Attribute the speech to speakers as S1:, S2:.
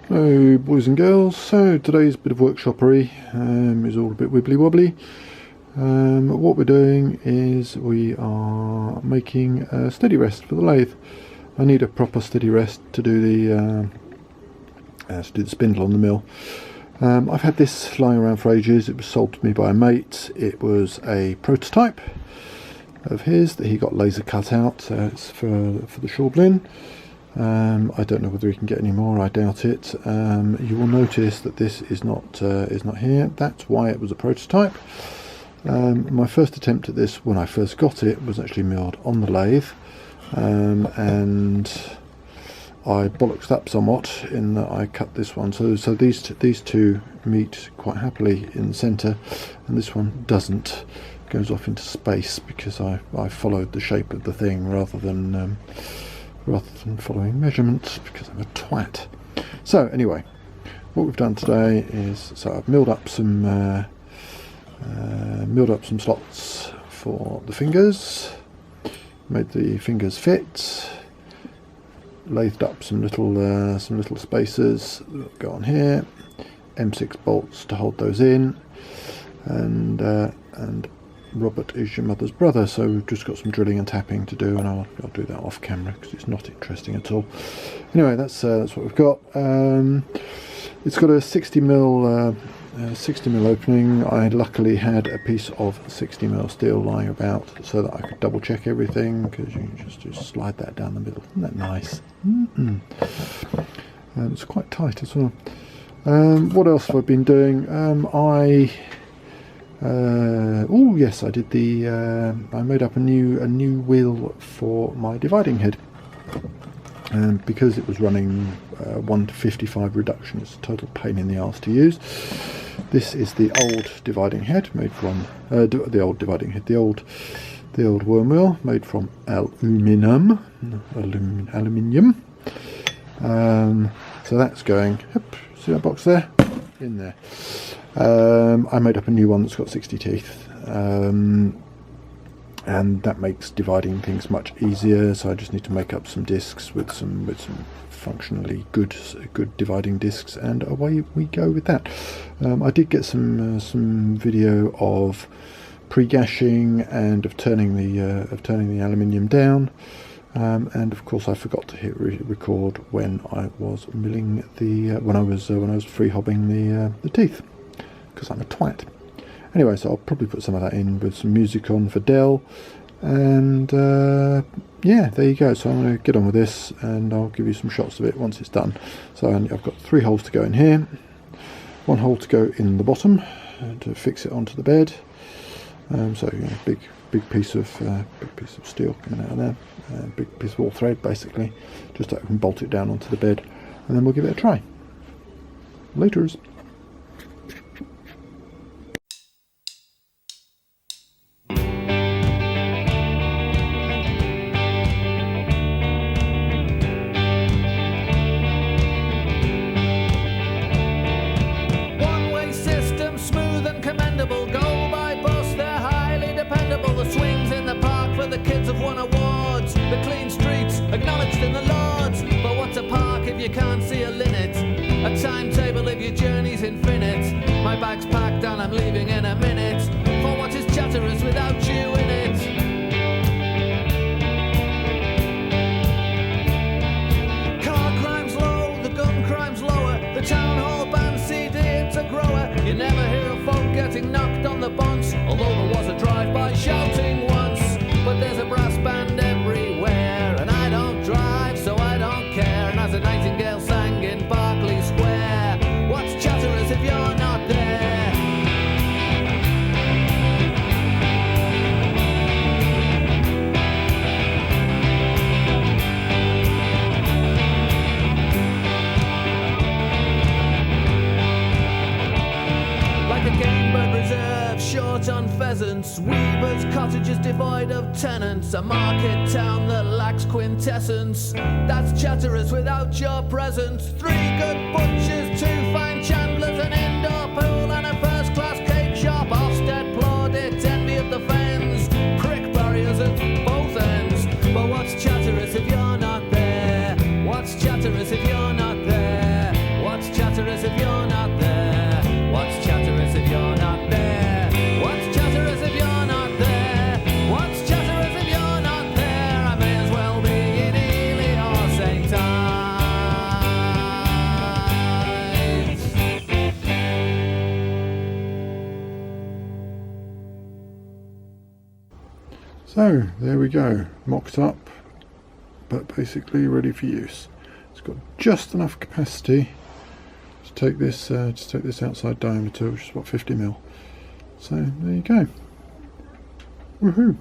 S1: Hello boys and girls, so today's bit of workshoppery is all a bit wibbly wobbly. What we're doing is we are making a steady rest for the lathe. I need a proper steady rest to do the spindle on the mill. I've had this lying around for ages. It was sold to me by a mate. It was a prototype of his that he got laser cut out. It's for the Shorblin. I don't know whether he can get any more. I doubt it. You will notice that this is not here. That's why it was a prototype. My first attempt at this, when I first got it, was actually milled on the lathe, and I bollocksed up somewhat in that I cut this one. So these two meet quite happily in the centre, and this one doesn't. It goes off into space because I followed the shape of the thing rather than following measurements, because I'm a twat. So anyway, what we've done today is, so I've milled up some slots for the fingers, made the fingers fit, lathed up some little spacers that go on here, M6 bolts to hold those in, and Robert is your mother's brother, so we've just got some drilling and tapping to do, and I'll do that off camera because it's not interesting at all. Anyway, that's what we've got. It's got a 60mm opening. I luckily had a piece of 60mm steel lying about so that I could double check everything, because you can just slide that down the middle. Isn't that nice? It's quite tight as well. What else have I been doing? Oh yes, I did I made up a new wheel for my dividing head, and because it was running 1:55 reduction, it's a total pain in the arse to use. This is the old dividing head made from the old worm wheel made from aluminium. So that's going. See that box there? In there. I made up a new one that's got 60 teeth, and that makes dividing things much easier. So I just need to make up some discs with some functionally good dividing discs, and away we go with that. I did get some video of pre-gashing and of turning the aluminium down. And of course I forgot to hit record when I was milling when I was free hobbing the teeth, because I'm a twat. Anyway, so I'll probably put some of that in with some music on for Dell, and yeah, there you go. So I'm going to get on with this, and I'll give you some shots of it once it's done. So I've got 3 holes to go in here, 1 hole to go in the bottom to fix it onto the bed. So you know, big piece of steel coming out of there, big piece of all thread basically, just so I can bolt it down onto the bed, and then we'll give it a try. Laters.
S2: One-way system, smooth and commendable. Go by bus, they're highly dependable. The swings in the park for the kids have won awards. The clean streets acknowledged in the Lords. But what's a park if you can't see a linnet? A timetable if your journey's infinite. My bag's packed and I'm leaving in a minute. For what is Chatterers without you in it? Car crime's low, the gun crime's lower. The town hall band CD, it's a grower. You never hear of folk getting knocked on the bunts, although there was a drive-by shouting once. But there's a brass band everywhere, and I don't drive, so I don't care. And as a nightingale sang in Berkeley Square, what's Chatterers if you're not there? Like a game bird reserve, short on pheasants, weavers' cottages devoid of tenants, a market town that lacks quintessence. That's Chatterers without your presence. 3 good butchers, 2 fine chandlers, an indoor pool and a first-class cake shop. Ofsted plaudits, envy of the fens, prick barriers at both ends. But what's Chatterers if you're not there? What's Chatterers if you're not there? What's
S1: So there we go, mocked up, but basically ready for use. It's got just enough capacity to take this outside diameter, which is what, 50 mil. So there you go. Woohoo!